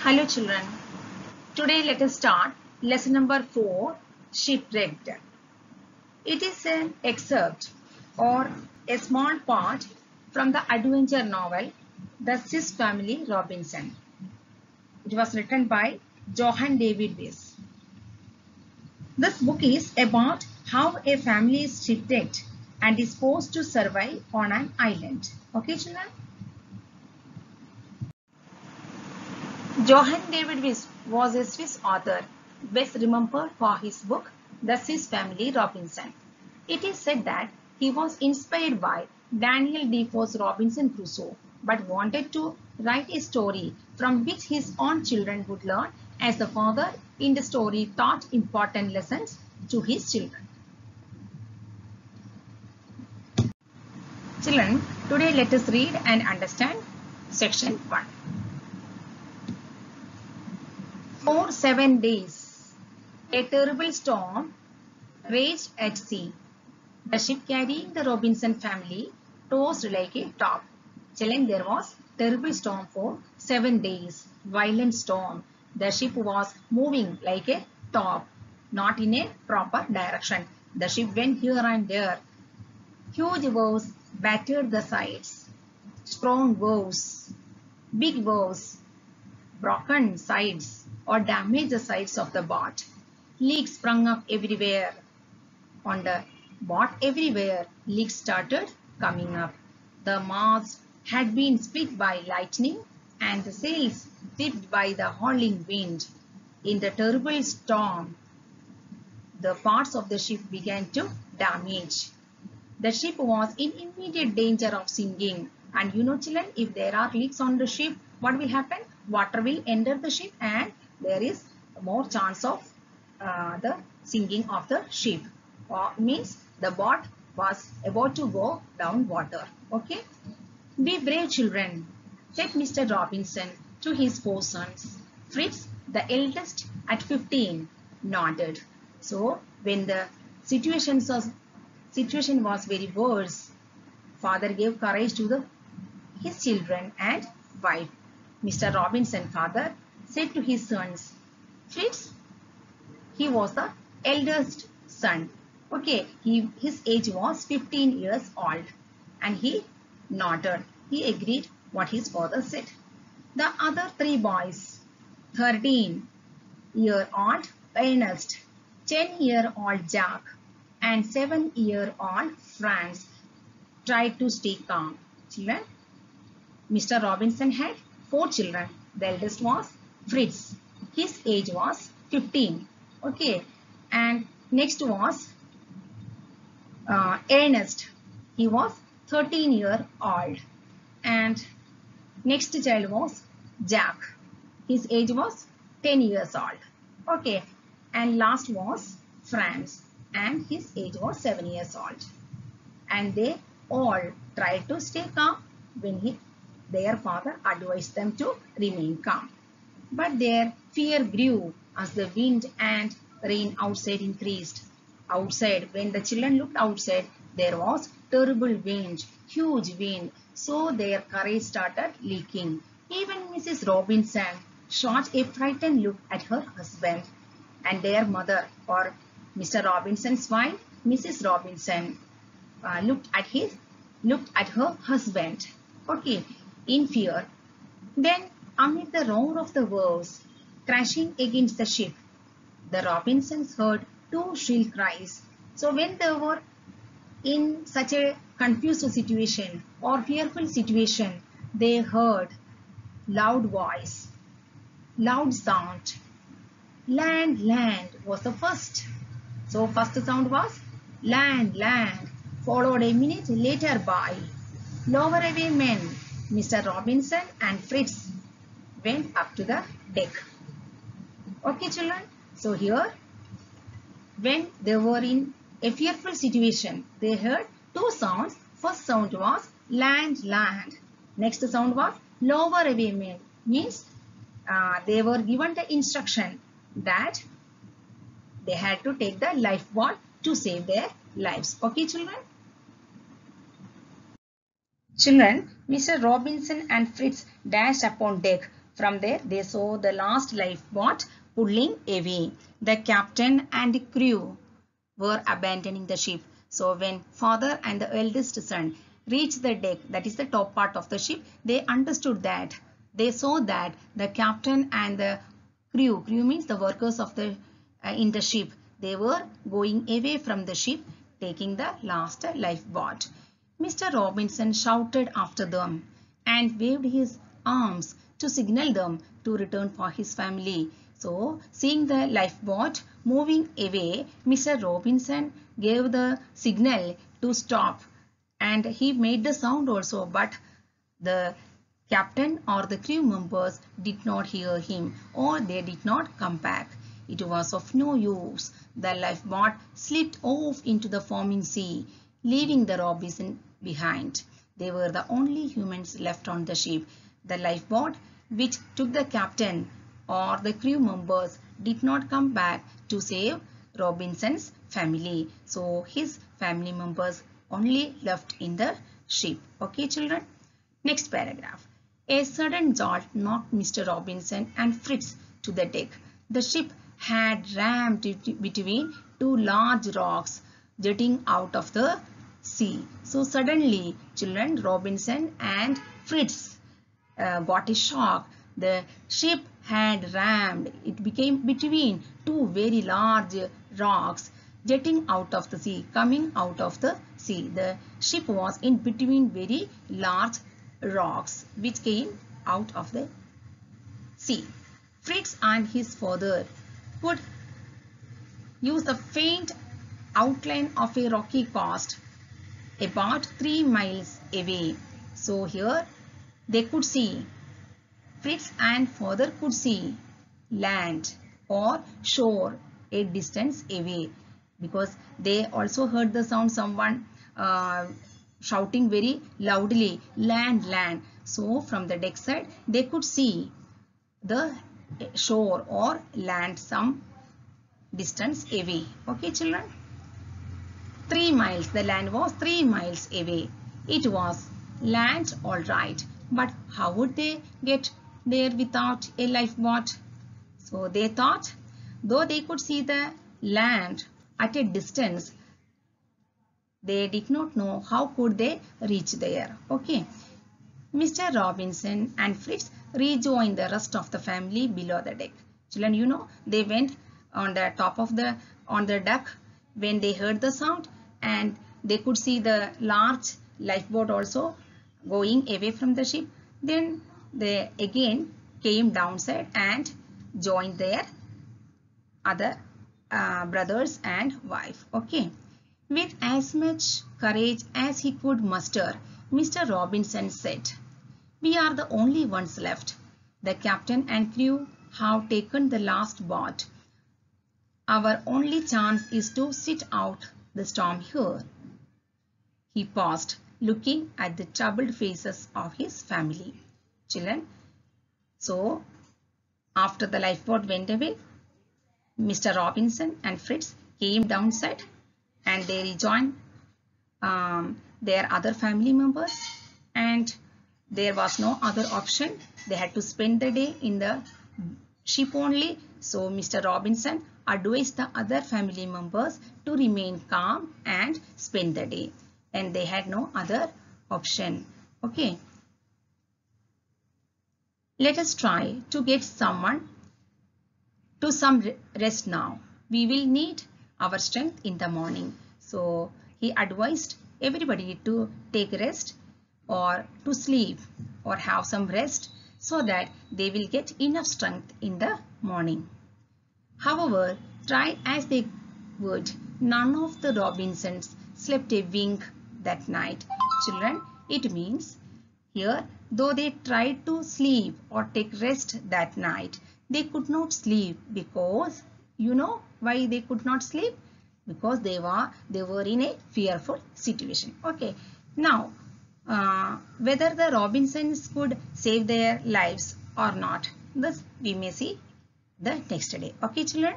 Hello children, today let us start lesson number 4, Shipwrecked. It is an excerpt or a small part from the adventure novel The Swiss Family Robinson. It was written by Johann David Weiss. This book is about how a family is shipwrecked and is forced to survive on an island. Okay children? Johann David Weiss was a Swiss author, best remembered for his book The Swiss Family Robinson. It is said that he was inspired by Daniel Defoe's Robinson Crusoe, but wanted to write a story from which his own children would learn, as the father in the story taught important lessons to his children. Children, today let us read and understand section 1. For 7 days, a terrible storm raged at sea. The ship carrying the Robinson family tossed like a top. Children, there was terrible storm for 7 days. Violent storm. The ship was moving like a top, not in a proper direction. The ship went here and there. Huge waves battered the sides. Strong waves, big waves, broken sides or damaged the sides of the boat. Leaks sprung up everywhere. On the boat everywhere, leaks started coming up. The masts had been split by lightning and the sails tipped by the howling wind. In the terrible storm, the parts of the ship began to damage. The ship was in immediate danger of sinking. And you know children, if there are leaks on the ship, what will happen? Water will enter the ship and there is more chance of the sinking of the ship. Means the boat was about to go down water. Okay. Be brave children, said Mr. Robinson to his 4 sons. Fritz, the eldest at 15, nodded. So when the situation was very worse, father gave courage to his children and wife. Mr. Robinson father said to his sons, Fritz, he was the eldest son. Okay, his age was 15 years old and he nodded. He agreed what his father said. The other 3 boys, 13-year-old Ernest, 10-year-old Jack and 7-year-old Franz, tried to stay calm. Children, Mr. Robinson had 4 children. The eldest was Fritz. His age was 15. Okay. And next was Ernest. He was 13-year-old. And next child was Jack. His age was 10 years old. Okay. And last was Franz. And his age was 7 years old. And they all tried to stay calm when their father advised them to remain calm. But their fear grew as the wind and rain outside increased. Outside, when the children looked outside, there was terrible wind, huge wind. So their courage started leaking. Even Mrs. Robinson shot a frightened look at her husband and their mother, or Mr. Robinson's wife, Mrs. Robinson, looked at her husband. Okay, in fear. Then, amid the roar of the waves crashing against the ship, the Robinsons heard 2 shrill cries. So when they were in such a confused situation or fearful situation, they heard loud voice, loud sound. Land, land was the first. So first sound was land, land, followed a minute later by lower away men. Mr. Robinson and Fritz went up to the deck. Okay children, so here when they were in a fearful situation, they heard 2 sounds. First sound was land, land. Next sound was lower away men. Means they were given the instruction that they had to take the lifeboat to save their lives. Okay children. Children, Mr. Robinson and Fritz dashed upon deck From there, they saw the last lifeboat pulling away. The captain and crew were abandoning the ship. So when father and the eldest son reached the deck, that is the top part of the ship, they understood that, they saw that the captain and the crew means the workers of the in the ship, they were going away from the ship, taking the last lifeboat. Mr. Robinson shouted after them and waved his arms to signal them to return for his family. So, seeing the lifeboat moving away, Mr. Robinson gave the signal to stop, and he made the sound also, but the captain or the crew members did not hear him, or they did not come back. It was of no use. The lifeboat slipped off into the foaming sea, leaving the Robinson behind. They were the only humans left on the ship. The lifeboat, which took the captain or the crew members, did not come back to save Robinson's family. So his family members only left in the ship. Okay, children. Next paragraph. A sudden jolt knocked Mr. Robinson and Fritz to the deck. The ship had rammed between two large rocks jutting out of the sea. So suddenly, children, Robinson and Fritz got a shock. The ship had rammed. It became between two very large rocks jetting out of the sea, coming out of the sea. The ship was in between very large rocks which came out of the sea. Fritz and his father could use the faint outline of a rocky coast about 3 miles away. So here they could see, Fritz and father could see land or shore a distance away, because they also heard the sound, someone shouting very loudly, land, land. So from the deck side they could see the shore or land some distance away. Okay, children. 3 miles, the land was 3 miles away. It was land, all right, but how would they get there without a lifeboat? So they thought, though they could see the land at a distance, they did not know how could they reach there. Okay. Mr. Robinson and Fritz rejoined the rest of the family below the deck. Children, you know, they went on the top of the deck when they heard the sound, and they could see the large lifeboat also going away from the ship. Then they again came downside and joined their other brothers and wife. Okay. With as much courage as he could muster, Mr. Robinson said, "We are the only ones left. The captain and crew have taken the last boat. Our only chance is to sit out the storm here." He paused, looking at the troubled faces of his family. Children, so after the lifeboat went away, Mr. Robinson and Fritz came downside and they rejoined their other family members, and there was no other option. They had to spend the day in the ship only. So Mr. Robinson advised the other family members to remain calm and spend the day, and they had no other option. Okay. Let us try to get someone to some rest now. We will need our strength in the morning. So he advised everybody to take rest or to sleep or have some rest so that they will get enough strength in the morning. However, try as they would, none of the Robinsons slept a wink that night. Children, it means here, though they tried to sleep or take rest that night, they could not sleep because, you know why they could not sleep? Because they were in a fearful situation. Okay. Now, whether the Robinsons could save their lives or not, this we may see the next day. Okay, children.